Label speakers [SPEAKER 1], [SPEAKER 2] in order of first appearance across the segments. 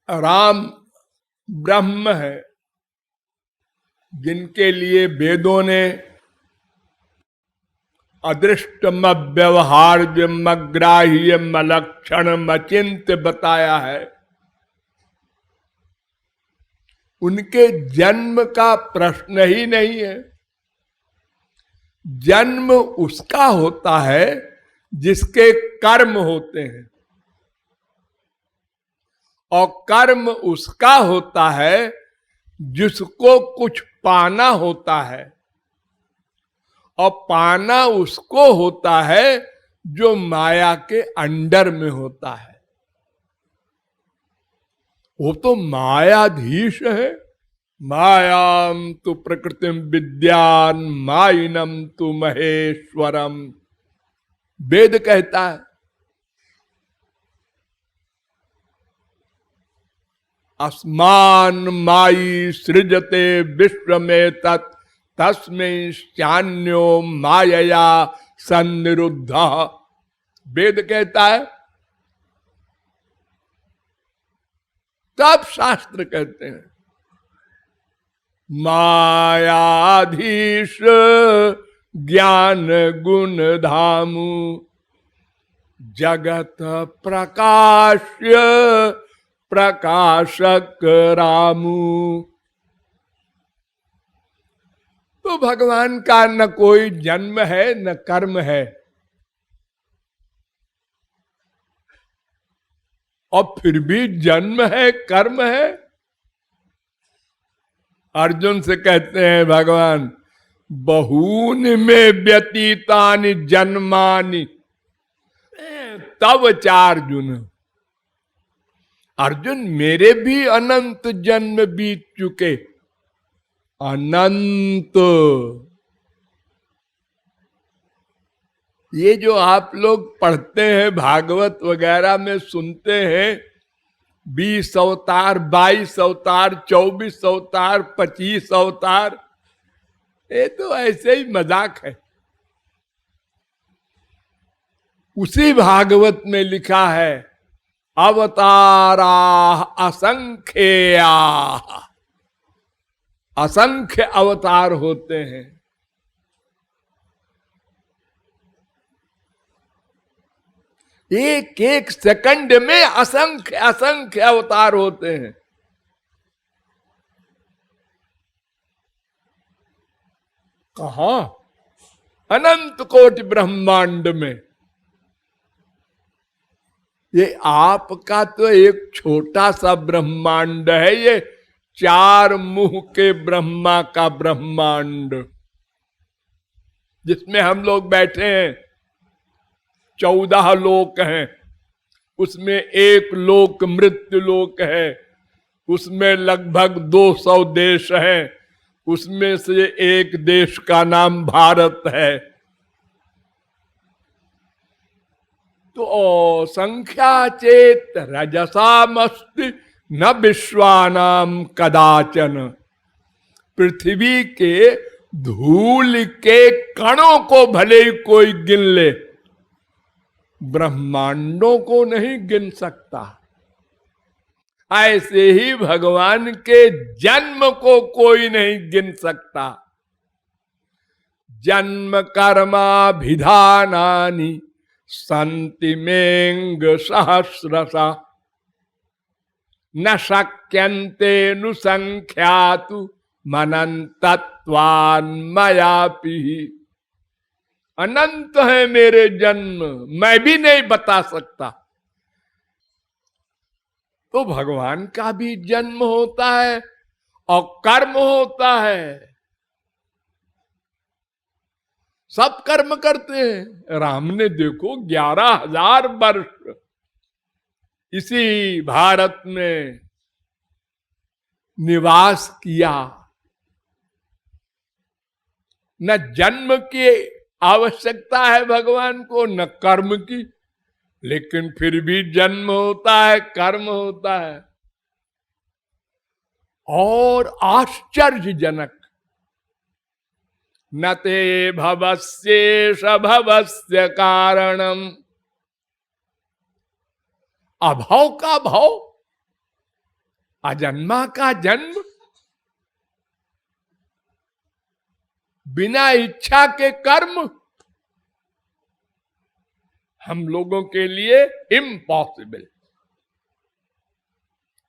[SPEAKER 1] राम ब्रह्म है, जिनके लिए वेदों ने अदृष्टम व्यवहार्यम अग्राह्यम अलक्षणम अचिंत बताया है, उनके जन्म का प्रश्न ही नहीं है। जन्म उसका होता है जिसके कर्म होते हैं, और कर्म उसका होता है जिसको कुछ पाना होता है, और पाना उसको होता है जो माया के अंडर में होता है। वो तो मायाधीश है। मायाम तु प्रकृतिम विद्यान माइनम तु महेश्वरम, वेद कहता है। अस्मान माई सृजते विश्व में तत् तस्में शान्यो मायया सन्निरुद्ध, वेद कहता है। तब शास्त्र कहते हैं मायाधीश ज्ञान गुण धामु जगत प्रकाश्य प्रकाशक रामू। तो भगवान का न कोई जन्म है न कर्म है, और फिर भी जन्म है कर्म है। अर्जुन से कहते हैं भगवान, बहून में व्यतीतानि जन्मानि तब चार्जुन। अर्जुन, मेरे भी अनंत जन्म बीत चुके, अनंत। ये जो आप लोग पढ़ते हैं भागवत वगैरह में सुनते हैं, 20 अवतार, 22 अवतार, 24 अवतार, 25 अवतार, ये तो ऐसे ही मजाक है। उसी भागवत में लिखा है अवतारा असंख्या, असंख्य अवतार होते हैं। एक एक सेकंड में असंख्य असंख्य अवतार होते हैं। कहा? अनंत कोटि ब्रह्मांड में। ये आपका तो एक छोटा सा ब्रह्मांड है, ये 4 मुंह के ब्रह्मा का ब्रह्मांड, जिसमें हम लोग बैठे हैं। 14 लोक हैं, उसमें एक लोक मृत्यु लोक है, उसमें लगभग 200 देश हैं, उसमें से एक देश का नाम भारत है। तो संख्या चेत रजसामस्ति न विश्वानाम कदाचन, पृथ्वी के धूल के कणों को भले ही कोई गिन ले, ब्रह्मांडों को नहीं गिन सकता। ऐसे ही भगवान के जन्म को कोई नहीं गिन सकता। जन्म कर्माभिधानानि संति मेंग सहस्रसा न शक्यन्ते नुसंख्यातु मनंतत्वान्मयापि। अनंत है मेरे जन्म, मैं भी नहीं बता सकता। तो भगवान का भी जन्म होता है और कर्म होता है, सब कर्म करते हैं। राम ने देखो 11,000 वर्ष इसी भारत में निवास किया। न जन्म की आवश्यकता है भगवान को, न कर्म की, लेकिन फिर भी जन्म होता है, कर्म होता है। और आश्चर्यजनक, न ते भवस्येष भवस्य कारणम, अभाव का भाव, अजन्मा का जन्म, बिना इच्छा के कर्म हम लोगों के लिए इम्पॉसिबल।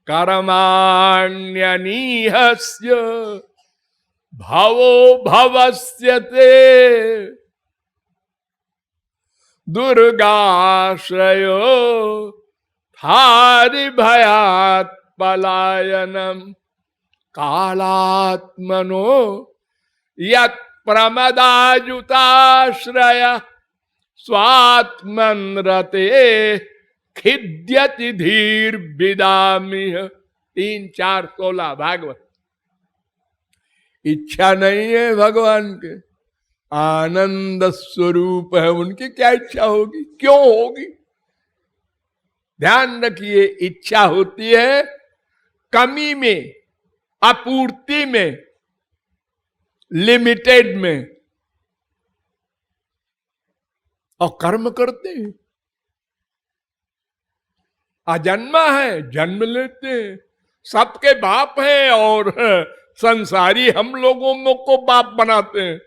[SPEAKER 1] कर्माण्यनीहस्य भवो भवस्यते दुर्गाश्रयो थारि भयात् पलायनम कालात्मनो यत् प्रमदायुताश्रय स्वात्मन रते खिद्यति धीर विदामिह। 3-4-16 भागवत। इच्छा नहीं है भगवान के, आनंद स्वरूप है, उनकी क्या इच्छा होगी, क्यों होगी? ध्यान रखिए, इच्छा होती है कमी में, अपूर्ति में, लिमिटेड में, और कर्म करते हैं। अजन्मा है, जन्म लेते हैं, सबके बाप हैं और संसारी हम लोगों को बाप बनाते हैं।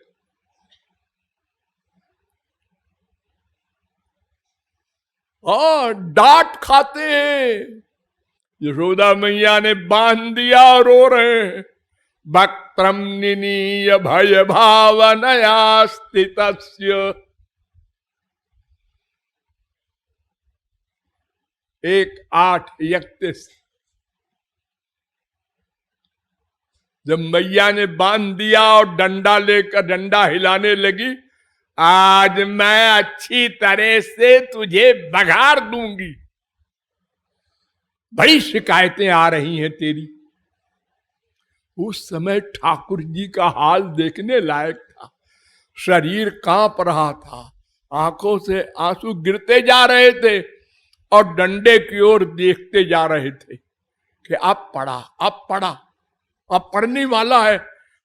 [SPEAKER 1] और डांट खाते हैं। यशोदा मैया ने बांध दिया, रो रहे हैं। वक्त्रम निनीय भय भावनया स्थितस्य। 1:8-31। जब मैया ने बांध दिया और डंडा लेकर डंडा हिलाने लगी, आज मैं अच्छी तरह से तुझे बघार दूंगी, बड़ी शिकायतें आ रही हैं तेरी। उस समय ठाकुर जी का हाल देखने लायक था। शरीर कांप रहा था, आंखों से आंसू गिरते जा रहे थे और डंडे की ओर देखते जा रहे थे कि अब पड़ा, अब पड़ा, अब पड़ने वाला है,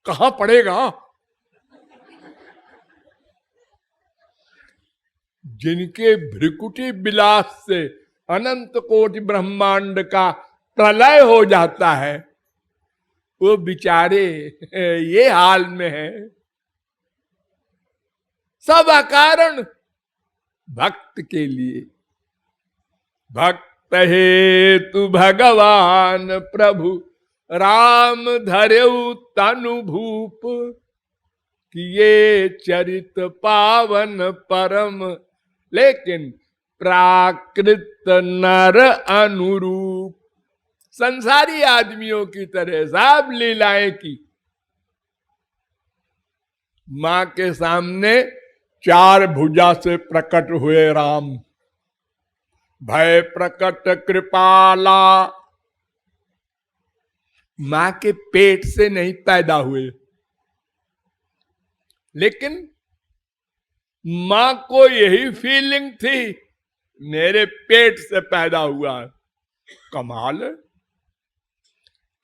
[SPEAKER 1] कहां पड़ेगा। जिनके भ्रिकुटी विलास से अनंत कोटि ब्रह्मांड का प्रलय हो जाता है, वो बेचारे ये हाल में है। सब अकारण भक्त के लिए। भक्त हेतु भगवान प्रभु राम धर्यु तनु भूप, किए चरित पावन परम, लेकिन प्राकृत नर अनुरूप। संसारी आदमियों की तरह सब लीलाएं की। मां के सामने 4 भुजा से प्रकट हुए राम। भय प्रकट कृपाला, मां के पेट से नहीं पैदा हुए, लेकिन मां को यही फीलिंग थी, मेरे पेट से पैदा हुआ है। कमाल है,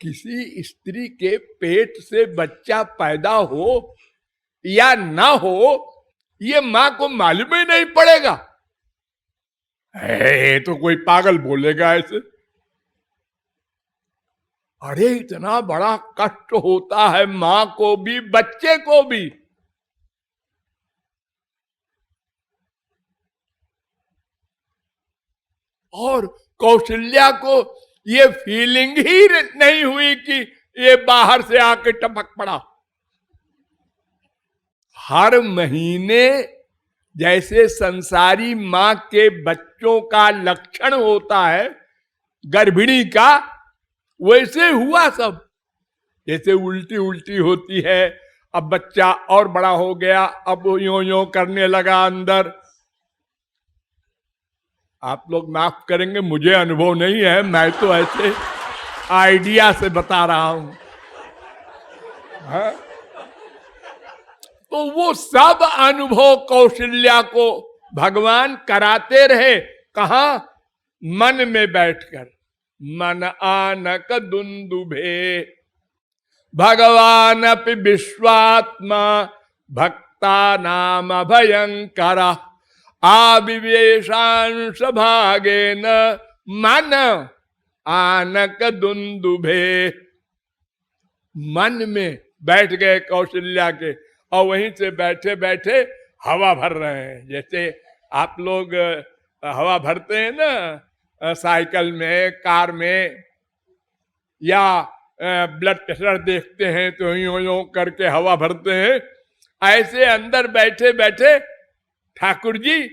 [SPEAKER 1] किसी स्त्री के पेट से बच्चा पैदा हो या ना हो, ये मां को मालूम ही नहीं पड़ेगा। तो कोई पागल बोलेगा ऐसे। अरे इतना बड़ा कष्ट होता है मां को भी, बच्चे को भी। और कौशल्या को ये फीलिंग ही नहीं हुई कि ये बाहर से आके टपक पड़ा। हर महीने जैसे संसारी मां के बच्चों का लक्षण होता है गर्भिणी का, वैसे हुआ सब। जैसे उल्टी उल्टी होती है, अब बच्चा और बड़ा हो गया, अब यो यो करने लगा अंदर। आप लोग माफ करेंगे, मुझे अनुभव नहीं है, मैं तो ऐसे आइडिया से बता रहा हूं। तो वो सब अनुभव कौशल्या को भगवान कराते रहे। कहा? मन में बैठकर। मन आनक दुंदुभे भगवान अपि विश्वात्मा भक्ता नाम भयंकर आविवेशांश भागेन मन आनक दुंदुभे। मन में बैठ गए कौशल्या के, और वहीं से बैठे बैठे हवा भर रहे हैं। जैसे आप लोग हवा भरते हैं ना साइकिल में, कार में, या ब्लड प्रेशर देखते हैं तो यूं यूं करके हवा भरते हैं। ऐसे अंदर बैठे बैठे ठाकुर जी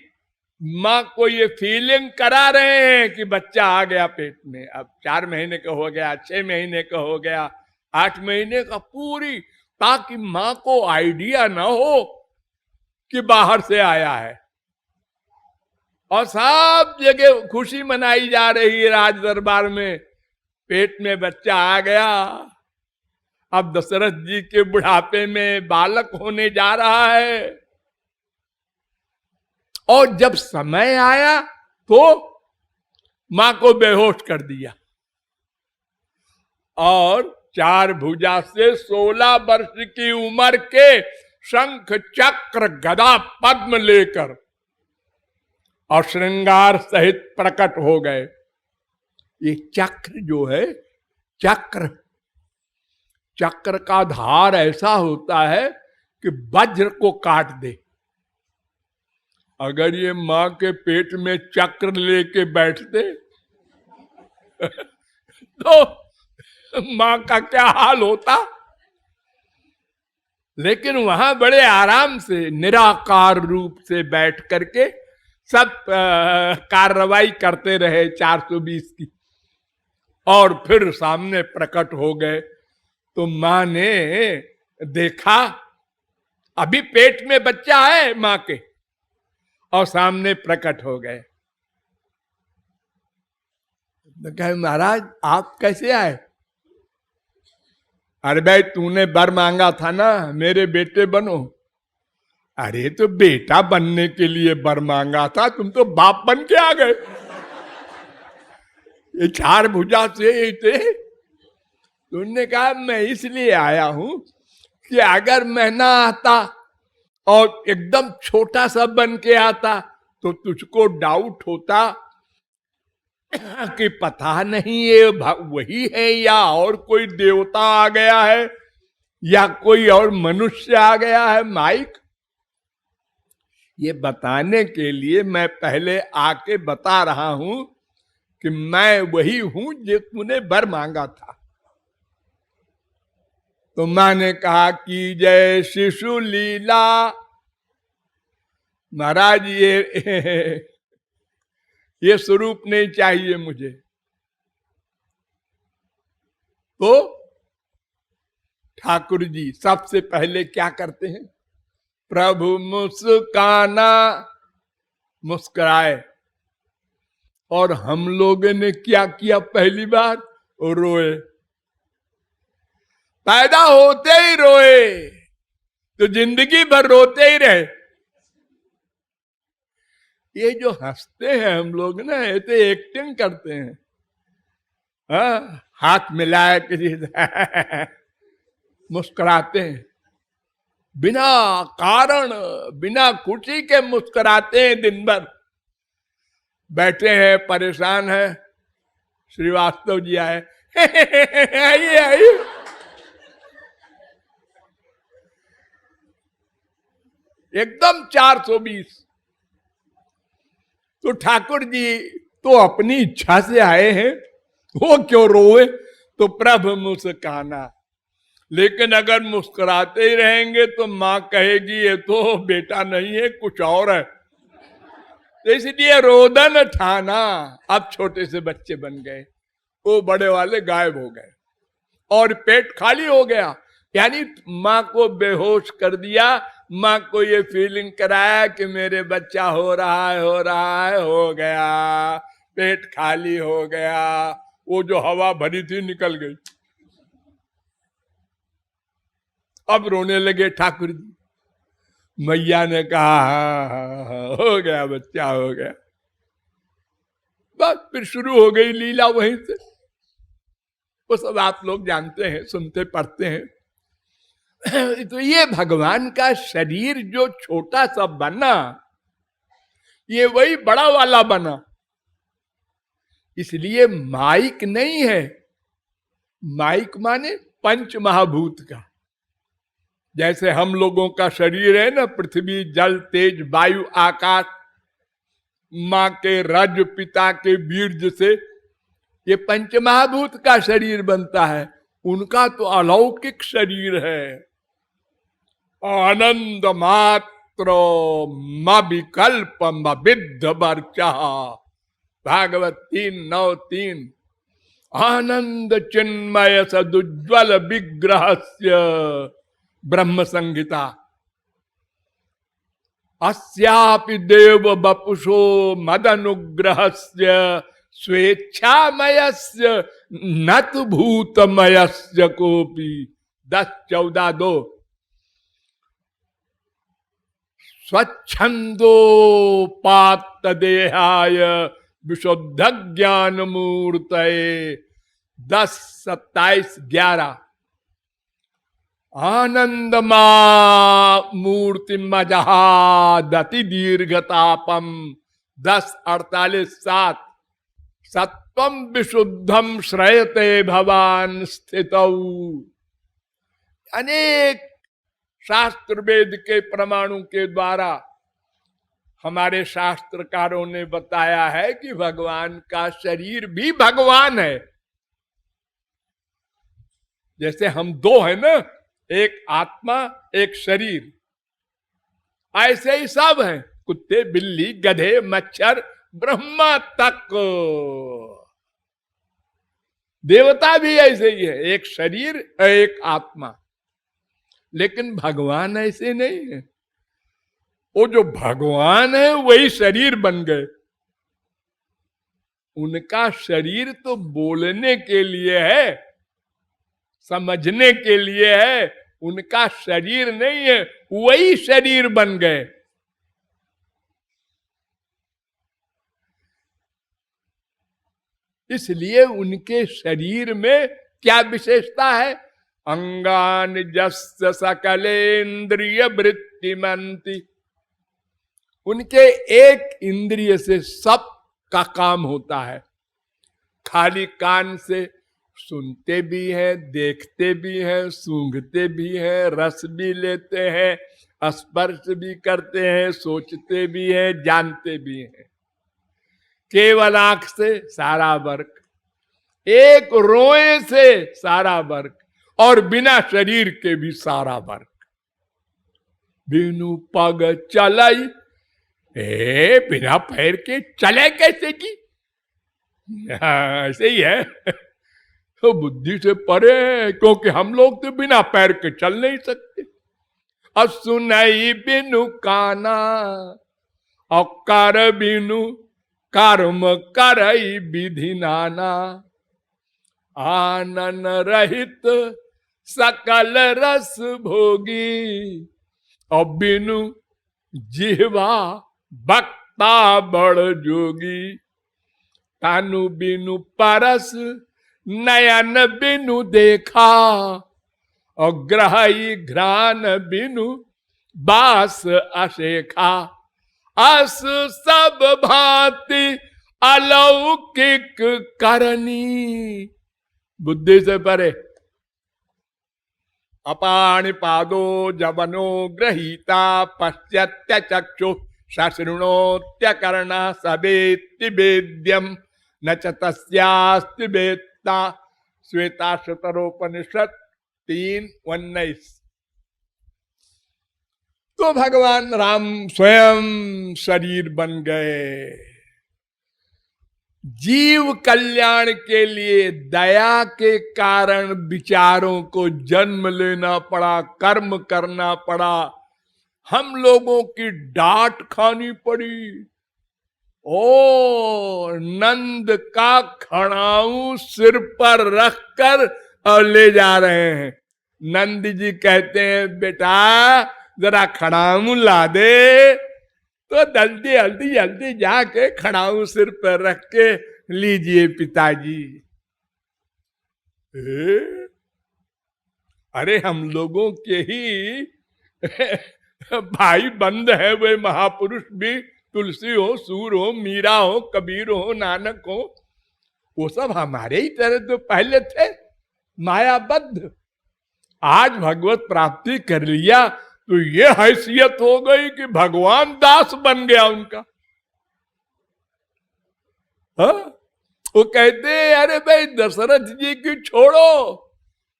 [SPEAKER 1] माँ को ये फीलिंग करा रहे हैं कि बच्चा आ गया पेट में। अब 4 महीने का हो गया, 6 महीने का हो गया, 8 महीने का, पूरी, ताकि माँ को आइडिया ना हो कि बाहर से आया है। और सब जगह खुशी मनाई जा रही है राज दरबार में, पेट में बच्चा आ गया। अब दशरथ जी के बुढ़ापे में बालक होने जा रहा है। और जब समय आया तो मां को बेहोश कर दिया, और 4 भुजा से 16 वर्ष की उम्र के शंख चक्र गदा पद्म लेकर और श्रृंगार सहित प्रकट हो गए। ये चक्र जो है, चक्र का धार ऐसा होता है कि वज्र को काट दे। अगर ये मां के पेट में चक्र लेके बैठते तो मां का क्या हाल होता। लेकिन वहां बड़े आराम से निराकार रूप से बैठ करके सब कार्रवाई करते रहे 420 की, और फिर सामने प्रकट हो गए। तो मां ने देखा अभी पेट में बच्चा है मां के, और सामने प्रकट हो गए। तो कहे महाराज आप कैसे आए? अरे भाई तूने वर मांगा था ना मेरे बेटे बनो। अरे तो बेटा बनने के लिए वर मांगा था, तुम तो बाप बन के आ गए। ये 4 भुजा से थे। तुमने कहा मैं इसलिए आया हूं कि अगर मैं ना आता और एकदम छोटा सा बन के आता तो तुझको डाउट होता कि पता नहीं ये वही है या और कोई देवता आ गया है या कोई और मनुष्य आ गया है। माइक, ये बताने के लिए मैं पहले आके बता रहा हूं कि मैं वही हूं जो तूने वर मांगा था। तो मां ने कहा कि जय शिशु लीला। महाराज ये स्वरूप नहीं चाहिए मुझे। तो ठाकुर जी सबसे पहले क्या करते हैं? प्रभु मुस्काना, मुस्कुराए। और हम लोगों ने क्या किया? पहली बार रोए। पैदा होते ही रोए तो जिंदगी भर रोते ही रहे। ये जो हंसते हैं हम लोग ना, ये तो एक्टिंग करते हैं। हाथ मिलाए किसी से मुस्कुराते हैं, बिना कारण, बिना खुशी के मुस्कुराते हैं। दिन भर बैठे हैं, परेशान है। श्रीवास्तव जी आए, आइए आइए। एकदम 420। तो ठाकुर जी तो अपनी इच्छा से आए हैं, वो क्यों रोए? तो प्रभु मुस्काना। लेकिन अगर मुस्कुराते ही रहेंगे तो मां कहेगी ये तो बेटा नहीं है, कुछ और है। तो इसलिए रोदन ठाना। अब छोटे से बच्चे बन गए, वो बड़े वाले गायब हो गए और पेट खाली हो गया। यानी मां को बेहोश कर दिया, मां को ये फीलिंग कराया कि मेरे बच्चा हो रहा है, हो रहा है, हो गया, पेट खाली हो गया। वो जो हवा भरी थी निकल गई। अब रोने लगे ठाकुर जी। मैया ने कहा हाँ, हो गया बच्चा, हो गया। बस फिर शुरू हो गई लीला वहीं से। वो सब आप लोग जानते हैं, सुनते पढ़ते हैं। तो ये भगवान का शरीर जो छोटा सा बना, ये वही बड़ा वाला बना। इसलिए माइक नहीं है, माइक माने पंच महाभूत का। जैसे हम लोगों का शरीर है ना, पृथ्वी जल तेज वायु आकाश, माँ के रज पिता के बीर्ज से ये पंच महाभूत का शरीर बनता है। उनका तो अलौकिक शरीर है, आनंद मात्र विकल्प विद्ध वर्चा, भागवत 3:9-3। आनंद चिन्मय सदुज्वल विग्रहस्य ब्रह्म संहिता। अस्यापि देव बपुषो मदनुग्रहस्य स्वेच्छामयस्य न तु भूतमयस्य कोपि। 10:14-2। स्वच्छंदोपात्त देहाय विशुद्ध ज्ञान मूर्तये। 10:27-11। आनंदमा मूर्ति मजहादति दीर्घतापम। 10:48-7। सत्वम विशुद्धम श्रयते भवान स्थितौ। अनेक शास्त्र वेद के प्रमाणों के द्वारा हमारे शास्त्रकारों ने बताया है कि भगवान का शरीर भी भगवान है। जैसे हम दो है ना, एक आत्मा एक शरीर, ऐसे ही सब हैं, कुत्ते बिल्ली गधे मच्छर ब्रह्मा तक। देवता भी ऐसे ही है, एक शरीर एक आत्मा। लेकिन भगवान ऐसे नहीं है। वो जो भगवान है वही शरीर बन गए। उनका शरीर तो बोलने के लिए है, समझने के लिए है, उनका शरीर नहीं है, वही शरीर बन गए। इसलिए उनके शरीर में क्या विशेषता है? अंगान जस्य सकलेन्द्रिय वृत्तिमंति। उनके एक इंद्रिय से सब का काम होता है। खाली कान से सुनते भी हैं, देखते भी हैं, सूंघते भी हैं, रस भी लेते हैं, स्पर्श भी करते हैं, सोचते भी हैं, जानते भी हैं। केवल आंख से सारा वर्क, एक रोए से सारा वर्क, और बिना शरीर के भी सारा वर्क। बिनु पग चलाई, बिना पैर के चले कैसे की? ऐसे ही है। तो बुद्धि से परे, क्योंकि हम लोग तो बिना पैर के चल नहीं सकते। और सुनाई बिनु काना, और कर बिनु कर्म करई विधि नाना। आनन रहित सकल रस भोगी, और बिनु जिह्वा बक्ता बड़ जोगी। तानु बिनु परस नयन बिनु देखा, और ग्रही घ्राण बिनु बास अशेखा। अस सब भांति अलौकिक करनी। बुद्धि से परे। अपाणि पादो जवनो गृहीता, पश्यत्य चक्षु शृणोत्य कर्णा। सवेत्ति वेद्यम न च तस्यास्ति वेत्ता। श्वेताश्वतरोपनिषद 3:19। तो भगवान राम स्वयं शरीर बन गए। जीव कल्याण के लिए दया के कारण विचारों को जन्म लेना पड़ा, कर्म करना पड़ा, हम लोगों की डांट खानी पड़ी। ओ नंद का खड़ाऊ सिर पर रखकर और ले जा रहे हैं। नंद जी कहते हैं, बेटा जरा खड़ाऊ ला दे। तो जल्दी जल्दी जल्दी जाके खड़ाऊ सिर पर रख के, लीजिए पिताजी। अरे हम लोगों के ही भाई बंद है वे महापुरुष भी, तुलसी हो, सूर हो, मीरा हो, कबीर हो, नानक हो, वो सब हमारे ही तरह तो पहले थे, मायाबद्ध। आज भगवत प्राप्ति कर लिया तो ये हैसियत हो गई कि भगवान दास बन गया उनका। हाँ? वो कहते अरे भाई दशरथ जी की छोड़ो,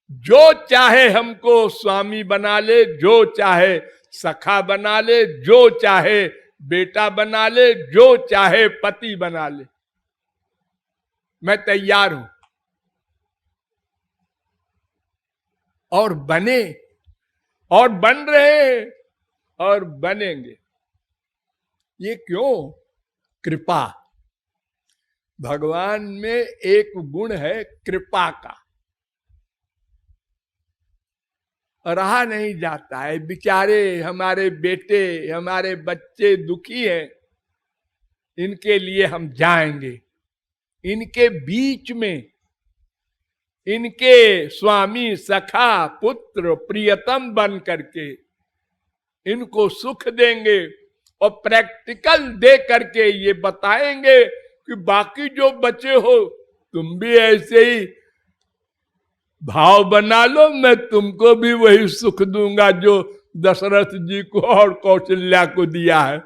[SPEAKER 1] जो चाहे हमको स्वामी बना ले, जो चाहे सखा बना ले, जो चाहे बेटा बना ले, जो चाहे पति बना ले, मैं तैयार हूं। और बने, और बन रहे हैं, और बनेंगे। ये क्यों? कृपा। भगवान में एक गुण है कृपा का, रहा नहीं जाता है। बेचारे हमारे बेटे, हमारे बच्चे दुखी हैं, इनके लिए हम जाएंगे, इनके बीच में इनके स्वामी सखा पुत्र प्रियतम बन करके इनको सुख देंगे, और प्रैक्टिकल दे करके ये बताएंगे कि बाकी जो बचे हो तुम भी ऐसे ही भाव बना लो, मैं तुमको भी वही सुख दूंगा जो दशरथ जी को और कौशल्या को दिया है।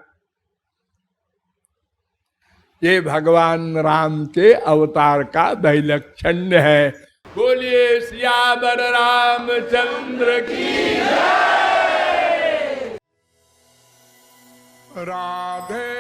[SPEAKER 1] ये भगवान राम के अवतार का दैलक्षण्य है। बोलिए सियावर रामचंद्र की जय। राधे